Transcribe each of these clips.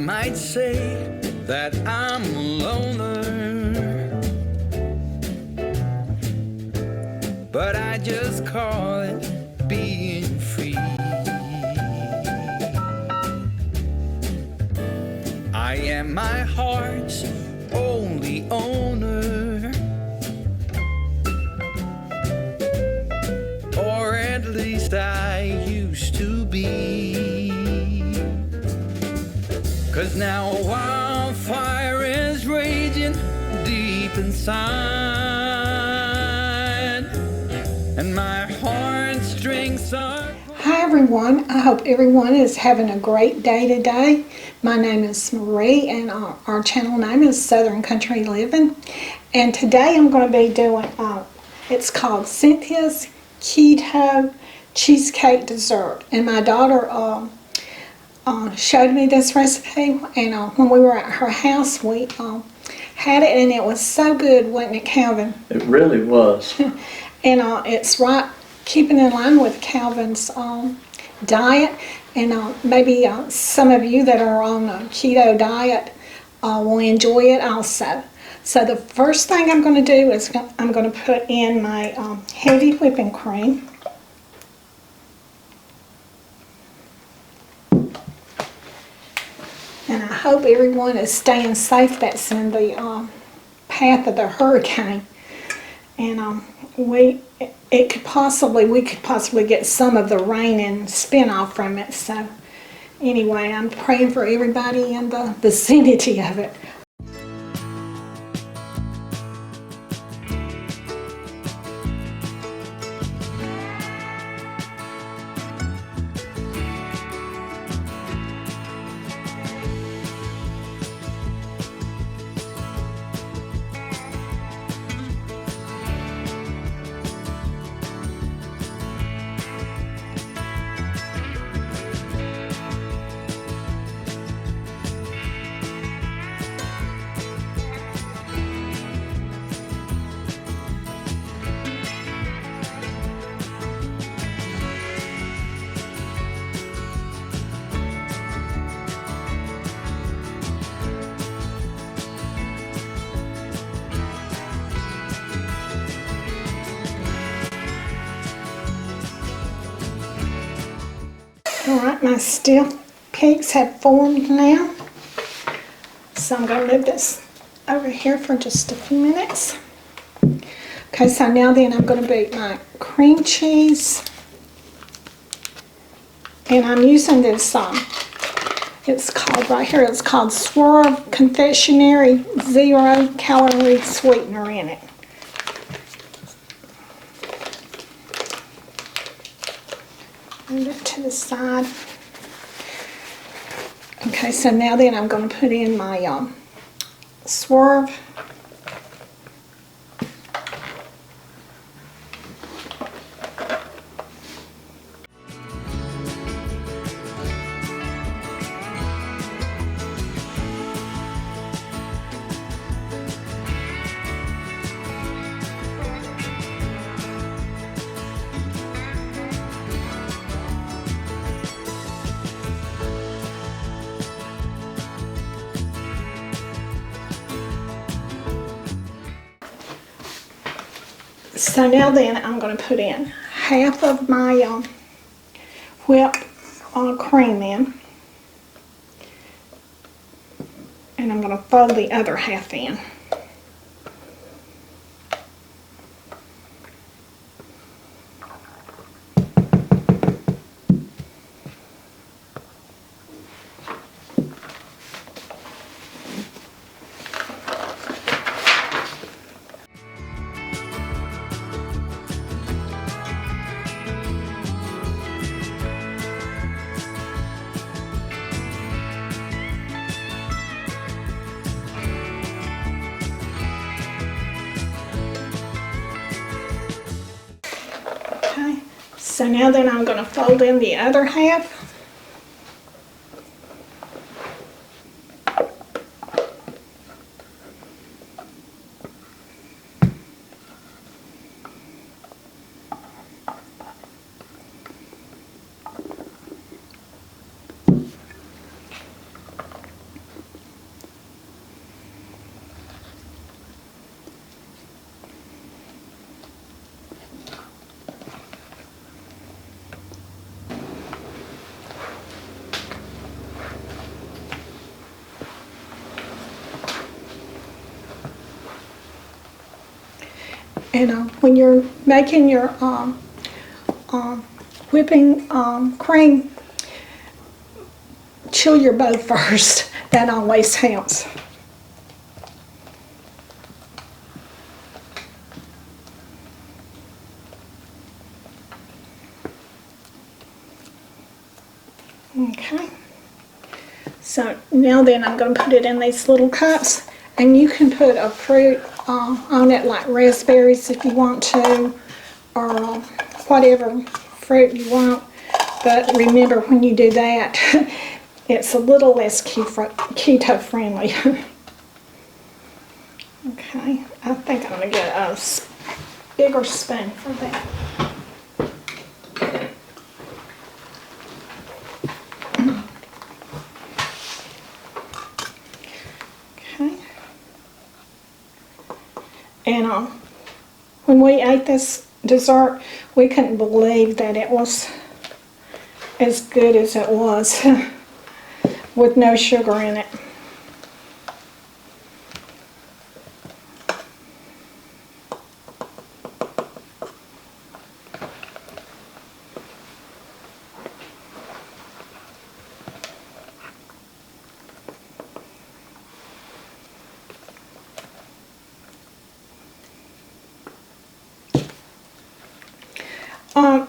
might say that I'm a loner, but I just call it being free. I am my heart's only owner, or at least I used to be. 'Cause now a wildfire is raging deep inside, and my heartstrings are... Hi everyone, I hope everyone is having a great day today. My name is Marie and our channel name is Southern Country Living. And today I'm going to be doing, it's called Cynthia's Keto Cheesecake Dessert. And my daughter showed me this recipe, and when we were at her house we had it, and it was so good, wasn't it, Calvin? It really was. And it's right keeping in line with Calvin's diet, and maybe some of you that are on a keto diet will enjoy it also. So the first thing I'm going to do is I'm going to put in my heavy whipping cream. And I hope everyone is staying safe that's in the path of the hurricane. And we could possibly get some of the rain and spin-off from it. So anyway, I'm praying for everybody in the vicinity of it. Alright, my stiff peaks have formed now. So I'm going to move this over here for just a few minutes. Okay, so now then I'm going to beat my cream cheese. And I'm using this, it's called right here, it's called Swerve Confectionery 0 Calorie Sweetener in it. Move it to the side. Okay, so now then I'm going to put in my Swerve. So now then I'm going to put in half of my whipped cream in, and I'm going to fold the other half in. Okay, so now then I'm going to fold in the other half. And when you're making your whipping cream, chill your bowl first. That always helps. Okay. So now then I'm going to put it in these little cups, and you can put a fruit on it, like raspberries if you want to, or whatever fruit you want. But remember, when you do that, it's a little less keto friendly. Okay, I think I'm going to get a bigger spoon for that. Okay. And when we ate this dessert, we couldn't believe that it was as good as it was with no sugar in it.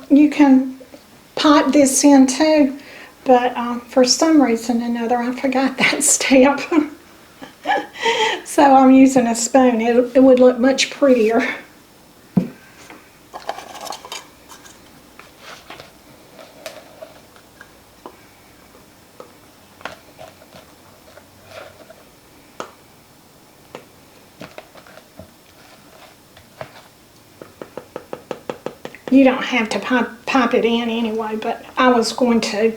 You can pot this in too, but for some reason or another I forgot that step. So I'm using a spoon. It would look much prettier. You don't have to pop it in anyway, but I was going to.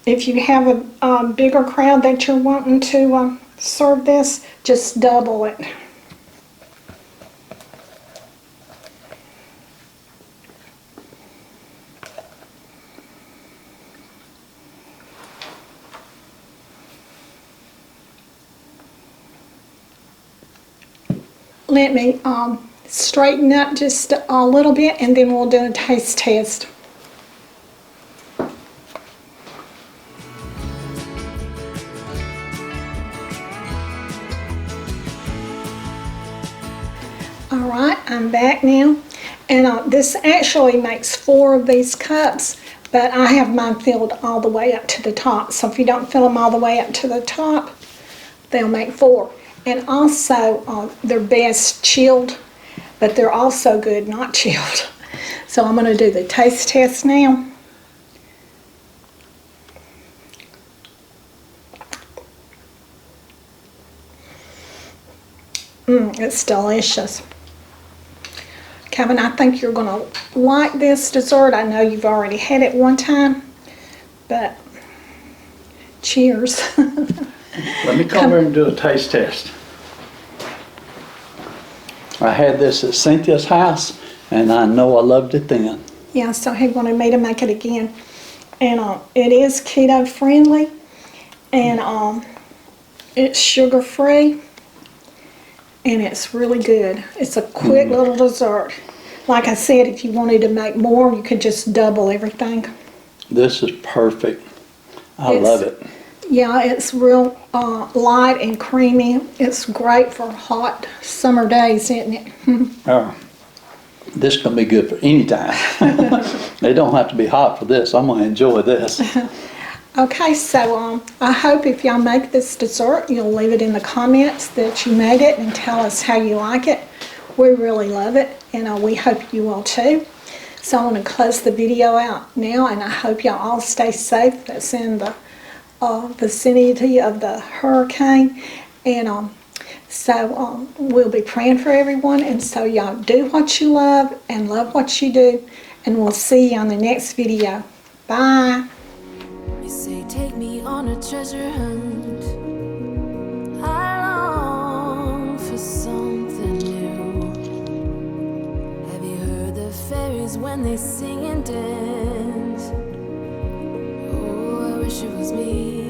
If you have a bigger crowd that you're wanting to serve this, just double it. Let me straighten up just a little bit, and then we'll do a taste test. Alright, I'm back now, and this actually makes 4 of these cups, but I have mine filled all the way up to the top. So if you don't fill them all the way up to the top, they'll make 4. And also, they're best chilled, but they're also good not chilled. So I'm going to do the taste test now. It's delicious. Kevin, I think you're going to like this dessert. I know you've already had it one time, but cheers. Let me come over and do a taste test. I had this at Cynthia's house, and I know I loved it then. Yeah, so he wanted me to make it again. And it is keto friendly, and it's sugar free, and it's really good. It's a quick little dessert. Like I said, if you wanted to make more, you could just double everything. This is perfect. I love it. Yeah, it's real light and creamy. It's great for hot summer days, isn't it? Oh, this can be good for any time. They don't have to be hot for this. I'm going to enjoy this. Okay, so I hope if y'all make this dessert, you'll leave it in the comments that you made it and tell us how you like it. We really love it, and we hope you will too. So I want to close the video out now, and I hope y'all all stay safe. That's in the vicinity of the hurricane, and so we'll be praying for everyone. And so y'all do what you love and love what you do, and we'll see you on the next video. Bye. You say take me on a treasure hunt. I long for something new. Have you heard the fairies when they sing and dance? Oh, I wish it was me.